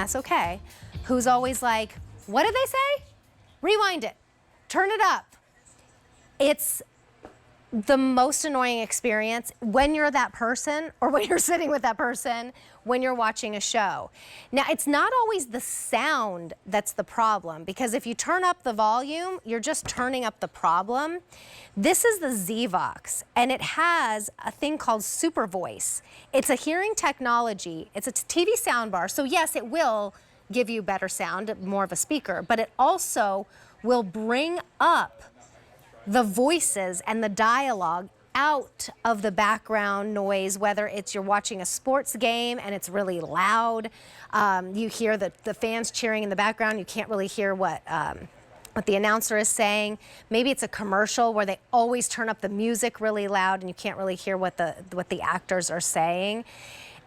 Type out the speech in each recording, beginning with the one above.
that's okay, who's always like, what did they say? Rewind it, turn it up. It's the most annoying experience when you're that person or when you're sitting with that person when you're watching a show. Now, it's not always the sound that's the problem, because if you turn up the volume, you're just turning up the problem. This is the ZVOX, and it has a thing called SuperVoice. It's a hearing technology. It's a TV soundbar, so yes, it will give you better sound, more of a speaker, but it also will bring up the voices and the dialogue out of the background noise, whether it's you're watching a sports game and it's really loud, you hear the fans cheering in the background, you can't really hear what the announcer is saying. Maybe it's a commercial where they always turn up the music really loud and you can't really hear what the actors are saying.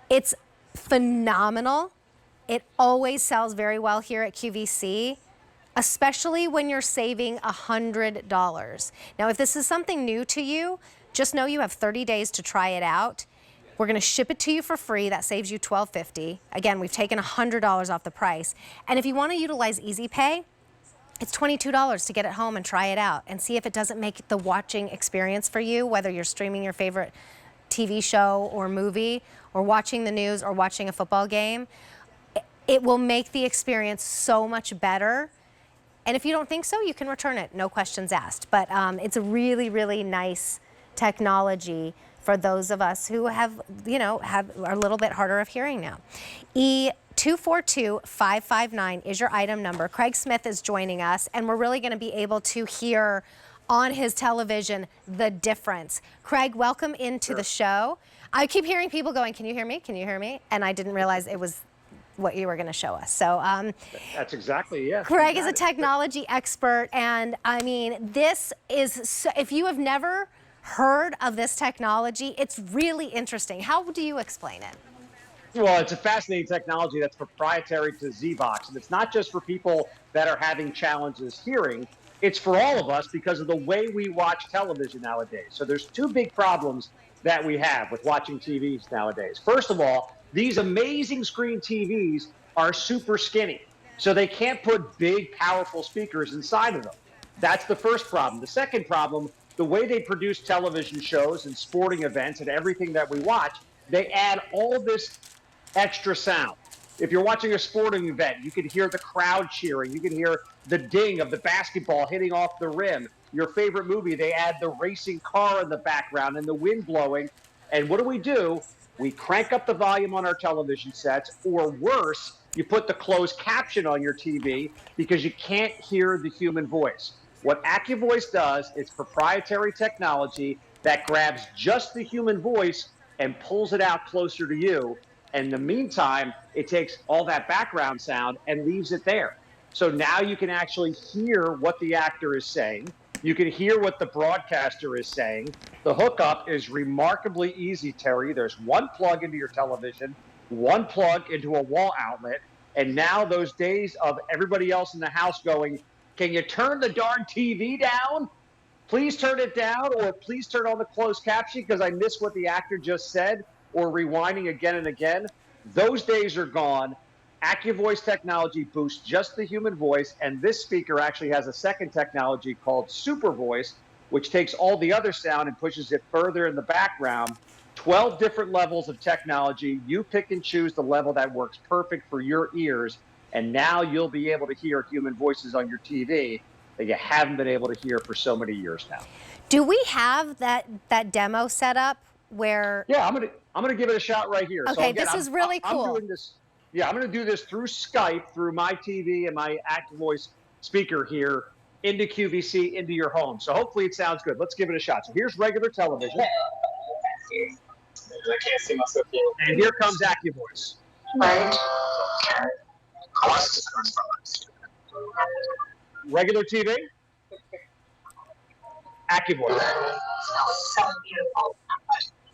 It's phenomenal. It always sells very well here at QVC, especially when you're saving $100. Now, if this is something new to you, just know you have 30 days to try it out. We're gonna ship it to you for free. That saves you $12.50. Again, we've taken $100 off the price. And if you wanna utilize Easy Pay, it's $22 to get it home and try it out and see if it doesn't make the watching experience for you, whether you're streaming your favorite TV show or movie, or watching the news or watching a football game. It will make the experience so much better. And if you don't think so, you can return it, no questions asked. But it's a really, really nice technology for those of us who have, are a little bit harder of hearing now. E242559 is your item number. Craig Smith is joining us, and we're really gonna be able to hear on his television the difference. Craig, welcome into the show. I keep hearing people going, can you hear me? Can you hear me? And I didn't realize it was what you were going to show us. So that's exactly, yeah. Craig is a technology expert, and I mean, this is, so, if you have never heard of this technology, it's really interesting. How do you explain it? Well, it's a fascinating technology that's proprietary to ZVOX, and it's not just for people that are having challenges hearing, it's for all of us because of the way we watch television nowadays. So there's two big problems that we have with watching TVs nowadays. First of all, these amazing screen TVs are super skinny, so they can't put big, powerful speakers inside of them. That's the first problem. The second problem, the way they produce television shows and sporting events and everything that we watch, they add all this extra sound. If you're watching a sporting event, you can hear the crowd cheering. You can hear the ding of the basketball hitting off the rim. Your favorite movie, they add the racing car in the background and the wind blowing. And what do? We crank up the volume on our television sets, or worse, you put the closed caption on your TV because you can't hear the human voice. What AccuVoice does, it's proprietary technology that grabs just the human voice and pulls it out closer to you. In the meantime, it takes all that background sound and leaves it there. So now you can actually hear what the actor is saying. You can hear what the broadcaster is saying. The hookup is remarkably easy, Terry. There's one plug into your television, one plug into a wall outlet, and now those days of everybody else in the house going, can you turn the darn TV down? Please turn it down, or please turn on the closed caption because I missed what the actor just said, or rewinding again and again. Those days are gone. AccuVoice technology boosts just the human voice, and this speaker actually has a second technology called SuperVoice, which takes all the other sound and pushes it further in the background. 12 different levels of technology. You pick and choose the level that works perfect for your ears, and now you'll be able to hear human voices on your TV that you haven't been able to hear for so many years now. Do we have that demo set up where? Yeah, I'm gonna give it a shot right here. Okay, so again, this is really cool. I'm doing this. Yeah, I'm going to do this through Skype, through my TV and my AccuVoice speaker here into QVC, into your home. So hopefully it sounds good. Let's give it a shot. So here's regular television. I can't see myself here. And here comes AccuVoice. Regular TV. AccuVoice. So beautiful.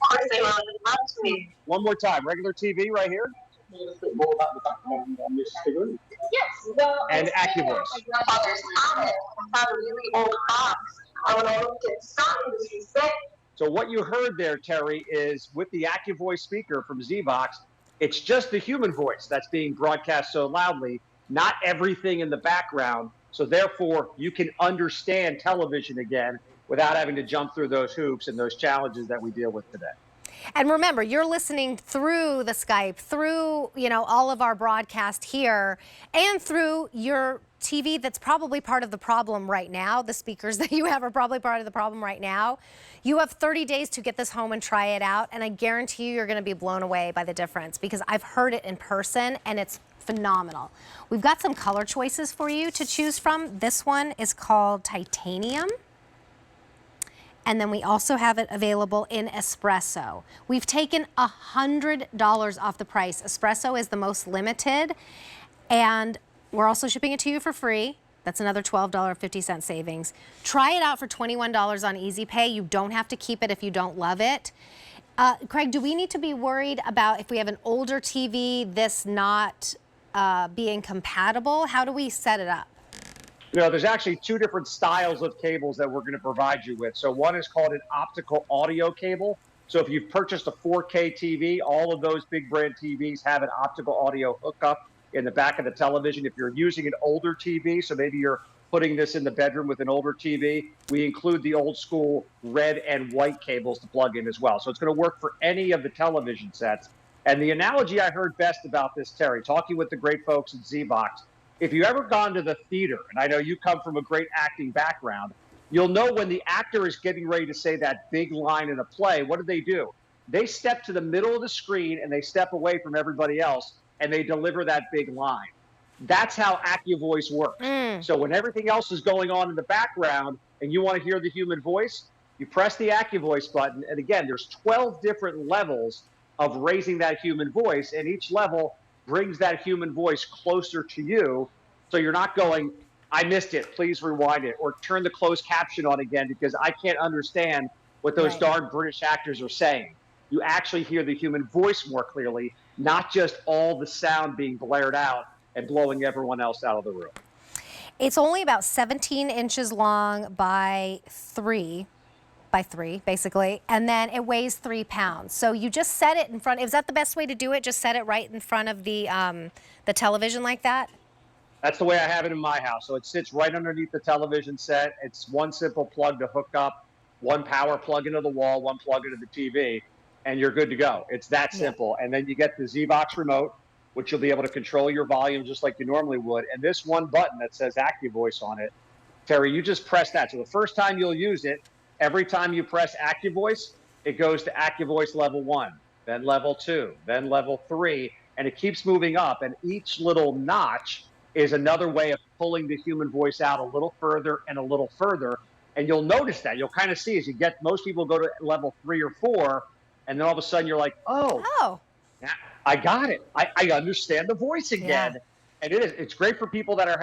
Of course, they love me. One more time. Regular TV right here. Yes, well, and AccuVoice. My father's comment. I found a really old box. I want to look at something she said. So what you heard there, Terry, is with the AccuVoice speaker from ZVOX, It's just the human voice that's being broadcast so loudly, not everything in the background. So therefore, you can understand television again without having to jump through those hoops and those challenges that we deal with today. And remember, you're listening through the Skype, through, all of our broadcast here, and through your TV that's probably part of the problem right now. The speakers that you have are probably part of the problem right now. You have 30 days to get this home and try it out, and I guarantee you're going to be blown away by the difference because I've heard it in person, and it's phenomenal. We've got some color choices for you to choose from. This one is called Titanium. And then we also have it available in Espresso. We've taken $100 off the price. Espresso is the most limited, and we're also shipping it to you for free. That's another $12.50 savings. Try it out for $21 on Easy Pay. You don't have to keep it if you don't love it. Craig, do we need to be worried about if we have an older TV, this not being compatible? How do we set it up? There's actually two different styles of cables that we're going to provide you with. So one is called an optical audio cable. So if you've purchased a 4K TV, all of those big brand TVs have an optical audio hookup in the back of the television. If you're using an older TV, so maybe you're putting this in the bedroom with an older TV, we include the old school red and white cables to plug in as well. So it's going to work for any of the television sets. And the analogy I heard best about this, Terry, talking with the great folks at ZVOX, if you've ever gone to the theater, and I know you come from a great acting background, you'll know when the actor is getting ready to say that big line in a play, what do? They step to the middle of the screen and they step away from everybody else and they deliver that big line. That's how AccuVoice works. So when everything else is going on in the background and you want to hear the human voice, you press the AccuVoice button. And again, there's 12 different levels of raising that human voice, and each level brings that human voice closer to you. So you're not going, I missed it, please rewind it, or turn the closed caption on again because I can't understand what those darn British actors are saying. You actually hear the human voice more clearly, not just all the sound being blared out and blowing everyone else out of the room. It's only about 17 inches long by 3, basically, and then it weighs 3 pounds. So you just set it in front. Is that the best way to do it? Just set it right in front of the television like that? That's the way I have it in my house. So it sits right underneath the television set. It's one simple plug to hook up, one power plug into the wall, one plug into the TV, and you're good to go. It's that simple. And then you get the ZVOX remote, which you'll be able to control your volume just like you normally would. And this one button that says AccuVoice on it, Terry, you just press that. So the first time you'll use it, every time you press AccuVoice, it goes to AccuVoice level 1, then level 2, then level 3, and it keeps moving up. And each little notch is another way of pulling the human voice out a little further and a little further. And you'll notice that. You'll kind of see as you get, most people go to level 3 or 4, and then all of a sudden you're like, oh, I got it. I understand the voice again. And it's great for people that are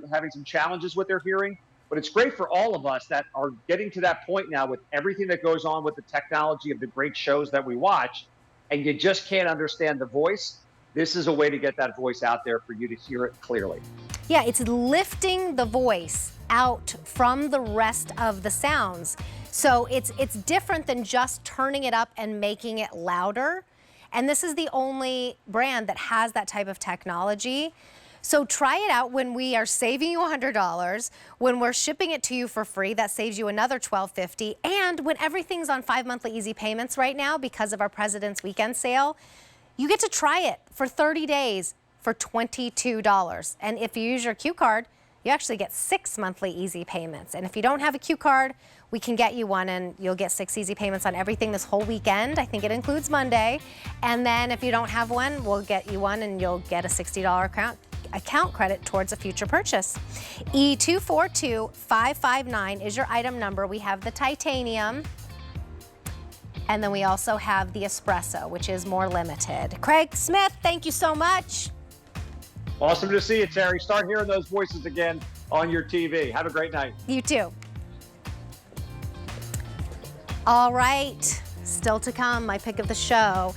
having some challenges with their hearing. But it's great for all of us that are getting to that point now with everything that goes on with the technology of the great shows that we watch, and you just can't understand the voice. This is a way to get that voice out there for you to hear it clearly. Yeah, it's lifting the voice out from the rest of the sounds. So it's different than just turning it up and making it louder. And this is the only brand that has that type of technology. So try it out when we are saving you $100, when we're shipping it to you for free, that saves you another $12.50, and when everything's on 5 monthly easy payments right now because of our President's Weekend sale, you get to try it for 30 days for $22. And if you use your Q card, you actually get 6 monthly easy payments. And if you don't have a Q card, we can get you one, and you'll get 6 easy payments on everything this whole weekend. I think it includes Monday. And then if you don't have one, we'll get you one, and you'll get a $60 account credit towards a future purchase. E242559 is your item number. We have the titanium, and then we also have the espresso, which is more limited. Craig Smith, thank you so much. Awesome to see you, Terry. Start hearing those voices again on your TV. Have a great night. You too. All right, still to come, my pick of the show.